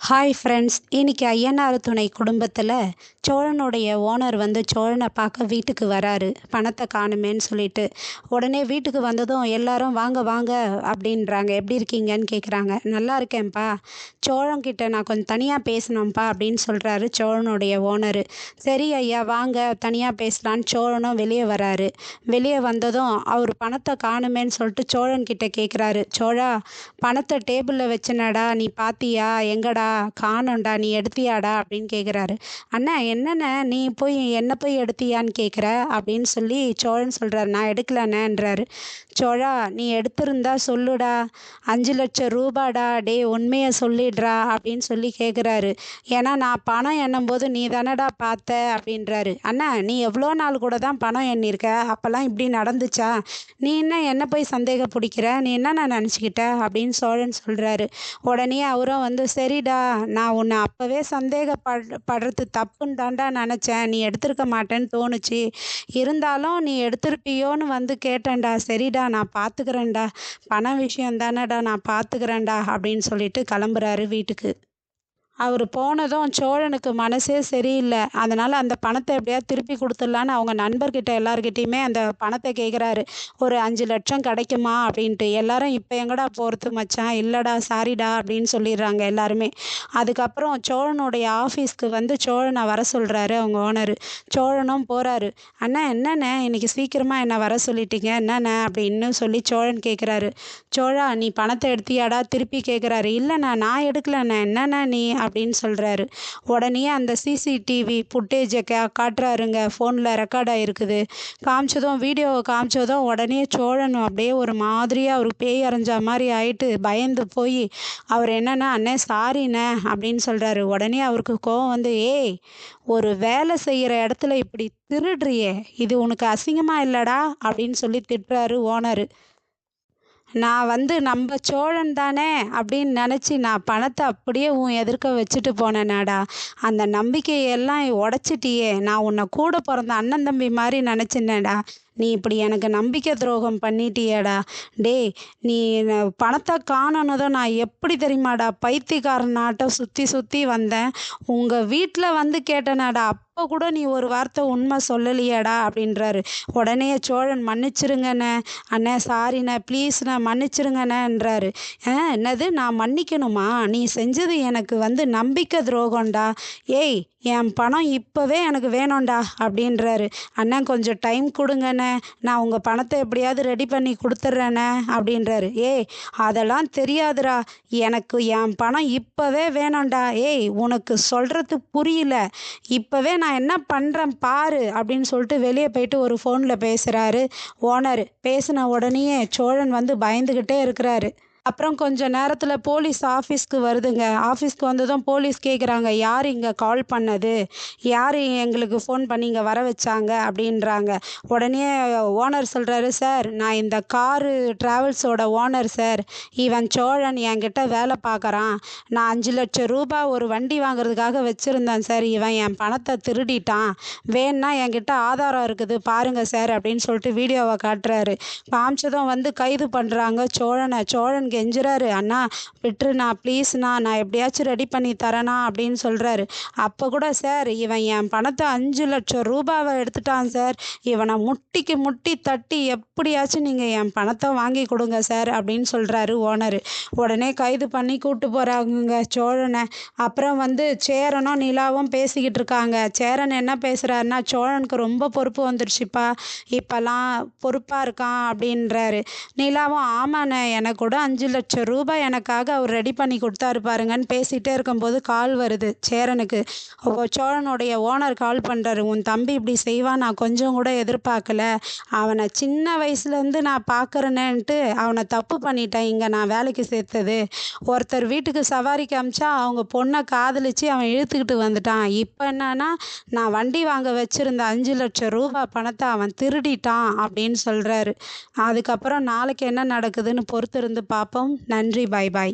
Hi friends, இன்னைக்கு ஐயனார் துணை குடும்பத்தில் சோழனுடைய ஓனர் வந்து சோழனை பார்க்க வீட்டுக்கு வராரு. பணத்தை காணுமேன்னு சொல்லிட்டு உடனே வீட்டுக்கு வந்ததும் எல்லாரும் வாங்க வாங்க அப்படின்றாங்க. எப்படி இருக்கீங்கன்னு கேட்குறாங்க. நல்லா இருக்கேன்ப்பா, சோழன்கிட்ட நான் கொஞ்சம் தனியாக பேசணும்ப்பா அப்படின்னு சொல்கிறாரு சோழனுடைய ஓனரு. சரி ஐயா, வாங்க தனியாக பேசலான்னு சோழனும் வெளியே வராரு. வெளியே வந்ததும் அவர் பணத்தை காணுமேன்னு சொல்லிட்டு சோழன்கிட்ட கேட்குறாரு. சோழா, பணத்தை டேபிளில் வச்சனடா, நீ பாத்தியா? எங்கடா காணோம்டா, நீ எடுத்தியாடா அப்படின்னு கேட்குறாரு. அண்ணா, என்னண்ணே நீ போய் என்ன போய் எடுத்தியான்னு கேட்குற அப்படின்னு சொல்லி சோழன் சொல்கிறார். நான் எடுக்கலண்ணேன்றாரு. சோழா, நீ எடுத்திருந்தா சொல்லுடா, 5,00,000 ரூபாடா, டே உண்மையை சொல்லிடுறா அப்படின்னு சொல்லி கேட்குறாரு. ஏன்னா நான் பணம் எண்ணும் போது நீ தானடா பார்த்த அப்படின்றாரு. அண்ணா, நீ எவ்வளோ நாள் கூட தான் பணம் எண்ணிருக்க, அப்போல்லாம் இப்படி நடந்துச்சா? நீ என்ன போய் சந்தேக பிடிக்கிற? நீ என்ன நான் நினச்சிக்கிட்ட அப்படின்னு சோழன் சொல்கிறாரு. உடனே அவரும் வந்து, சரிடா, நான் உன்னை அப்போவே படுறது தப்புன்னு தாண்டா நினச்சேன், நீ எடுத்திருக்க மாட்டேன்னு தோணுச்சு, இருந்தாலும் நீ எடுத்திருப்பியோன்னு வந்து கேட்டேன்டா. சரிடா, நான் பார்த்துக்கிறேன்டா, பண விஷயம் தானேடா, நான் பார்த்துக்கிறேன்டா அப்படின்னு சொல்லிட்டு கிளம்புறாரு வீட்டுக்கு. அவர் போனதும் சோழனுக்கு மனசே சரியில்லை. அதனால் அந்த பணத்தை எப்படியாவது திருப்பி கொடுத்துடலான்னு அவங்க நண்பர்கிட்ட எல்லார்கிட்டையுமே அந்த பணத்தை கேட்குறாரு. ஒரு 5,00,000 கிடைக்குமா அப்படின்ட்டு. எல்லாரும் இப்போ எங்கடா போகிறது மச்சான், இல்லைடா சாரிடா அப்படின்னு சொல்லிடுறாங்க எல்லாருமே. அதுக்கப்புறம் சோழனுடைய ஆஃபீஸ்க்கு வந்து சோழனை வர சொல்கிறாரு அவங்க ஓனரு. சோழனும் போகிறாரு. அண்ணா, என்னண்ணே இன்னைக்கு சீக்கிரமாக என்னை வர சொல்லிட்டீங்க, என்னண்ணே அப்படின்னு சொல்லி சோழன் கேட்குறாரு. சோழா, நீ பணத்தை எடுத்தியாடா திருப்பி கேட்குறாரு. இல்லைண்ணா, நான் எடுக்கலண்ணே, என்னண்ணா நீ அப்படின்னு சொல்கிறாரு. உடனே அந்த சிசிடிவி ஃபுட்டேஜை காட்டுறாருங்க. ஃபோனில் ரெக்கார்ட் ஆகிருக்குது. வீடியோவை காமிச்சதும் உடனே சோழன் அப்படியே ஒரு மாதிரியாக ஒரு பேய் அரைஞ்ச மாதிரி ஆயிட்டு பயந்து போய் அவர் என்னன்னா, அண்ணே சாரிண்ணே அப்படின்னு சொல்கிறாரு. உடனே அவருக்கு கோவம் வந்து, ஏய், ஒரு வேலை செய்கிற இடத்துல இப்படி திருடுறியே, இது உனக்கு அசிங்கமாக இல்லைடா அப்படின்னு சொல்லி திட்டுறாரு ஓனரு. நான் வந்து நம்ம சோழன் தானே அப்படின்னு நினச்சி நான் பணத்தை அப்படியே உன் எதிர்க்க வச்சுட்டு போனேனாடா, அந்த நம்பிக்கையெல்லாம் உடச்சிட்டியே, நான் உன்னை கூட பிறந்த அண்ணன் தம்பி மாதிரி நினச்சினேடா, நீ இப்படி எனக்கு நம்பிக்கை துரோகம் பண்ணிட்டியேடா. டேய், நீ பணத்தை காணோன்னதும் நான் எப்படி தெரியுமாடா பைத்தியக்காரனாட்டம் சுற்றி சுற்றி வந்தேன், உங்கள் வீட்டில் வந்து கேட்டேனாடா, அப்போ கூட நீ ஒரு வார்த்தை உண்மை சொல்லலையாடா அப்படின்றாரு. உடனே சோழன், மன்னிச்சிருங்கண்ணே, அண்ணே சாரிண்ணே, ப்ளீஸ்ண்ணே மன்னிச்சிருங்கண்ணேன்றாரு. என்னது, நான் மன்னிக்கணுமா? நீ செஞ்சது எனக்கு வந்து நம்பிக்கை துரோகம்டா. ஏய், என் பணம் இப்போவே எனக்கு வேணும்டா அப்படின்றாரு. அண்ணன் கொஞ்சம் டைம் கொடுங்கண்ணே, நான் உங்கள் பணத்தை எப்படியாவது ரெடி பண்ணி கொடுத்துட்றேண்ணே அப்படின்றாரு. ஏய், அதெல்லாம் தெரியாதுடா, எனக்கு என் பணம் இப்போவே வேணும்டா. ஏய், உனக்கு சொல்கிறது புரியல, இப்போவே நான் என்ன பண்ணுறேன் பாரு அப்படின்னு சொல்லிட்டு வெளியே போயிட்டு ஒரு ஃபோனில் பேசுகிறாரு ஓனர். பேசின உடனேயே சோழன் வந்து பயந்துக்கிட்டே இருக்கிறாரு. அப்புறம் கொஞ்ச நேரத்தில் போலீஸ் ஆஃபீஸ்க்கு வருதுங்க. ஆஃபீஸ்க்கு வந்ததும் போலீஸ் கேட்குறாங்க, யார் இங்கே கால் பண்ணது, யார் எங்களுக்கு ஃபோன் பண்ணி இங்கே வர வச்சாங்க அப்படின்றாங்க. உடனே ஓனர் சொல்கிறாரு, சார், நான் இந்த காரு ட்ராவல்ஸோட ஓனர் சார், இவன் சோழன் என்கிட்ட வேலை பார்க்குறான், நான் 5,00,000 ரூபாய் ஒரு வண்டி வாங்குறதுக்காக வச்சுருந்தேன் சார், இவன் என் பணத்தை திருடிட்டான், வேணுன்னா என்கிட்ட ஆதாரம் இருக்குது பாருங்க சார் அப்படின்னு சொல்லிட்டு வீடியோவை காட்டுறாரு. காமிச்சதும் வந்து கைது பண்ணுறாங்க சோழனை. சோழன் கெஞ்சுறாரு, அண்ணா விட்டுருண்ணா, ப்ளீஸ்ண்ணா, நான் எப்படியாச்சும் ரெடி பண்ணி தரேண்ணா அப்படின்னு சொல்கிறாரு. அப்போ கூட, சார், இவன் என் பணத்தை 5,00,000 ரூபாவை எடுத்துட்டான் சார், இவனை முட்டிக்கு முட்டி தட்டி எப்படியாச்சும் நீங்கள் என் பணத்தை வாங்கி கொடுங்க சார் அப்படின்னு சொல்கிறாரு ஓனர். உடனே கைது பண்ணி கூப்பிட்டு போகிறாங்க சோழனை. அப்புறம் வந்து சேரனும் நிலாவும் பேசிக்கிட்டு இருக்காங்க. சேரன் என்ன பேசுகிறாருன்னா, சோழனுக்கு ரொம்ப பொறுப்பு வந்துடுச்சுப்பா, இப்போல்லாம் பொறுப்பாக இருக்கான் அப்படின்றாரு. நிலாவும், ஆமாண்ணே, எனக்கு கூட 5,00,000 ரூபாய் எனக்காக அவர் ரெடி பண்ணி கொடுத்தாரு பாருங்கன்னு பேசிகிட்டே இருக்கும்போது கால் வருது சேரனுக்கு. சோழனுடைய ஓனர் கால் பண்ணுறாரு. உன் தம்பி இப்படி செய்வான் நான் கொஞ்சம் கூட எதிர்பார்க்கல, அவனை சின்ன வயசுலேருந்து நான் பார்க்குறேனேன்ட்டு அவனை தப்பு பண்ணிட்டேன், இங்கே நான் வேலைக்கு சேர்த்தது, ஒருத்தர் வீட்டுக்கு சவாரிக்கு அமிச்சா அவங்க பொண்ணை காதலிச்சு அவன் இழுத்துக்கிட்டு வந்துட்டான், இப்போ என்னன்னா நான் வண்டி வாங்க வச்சுருந்த 5,00,000 ரூபாய் பணத்தை அவன் திருடிட்டான் அப்படின்னு சொல்கிறாரு. அதுக்கப்புறம் நாளைக்கு என்ன நடக்குதுன்னு பொறுத்திருந்து பார்ப்போம். நன்றி, பாய் பாய்.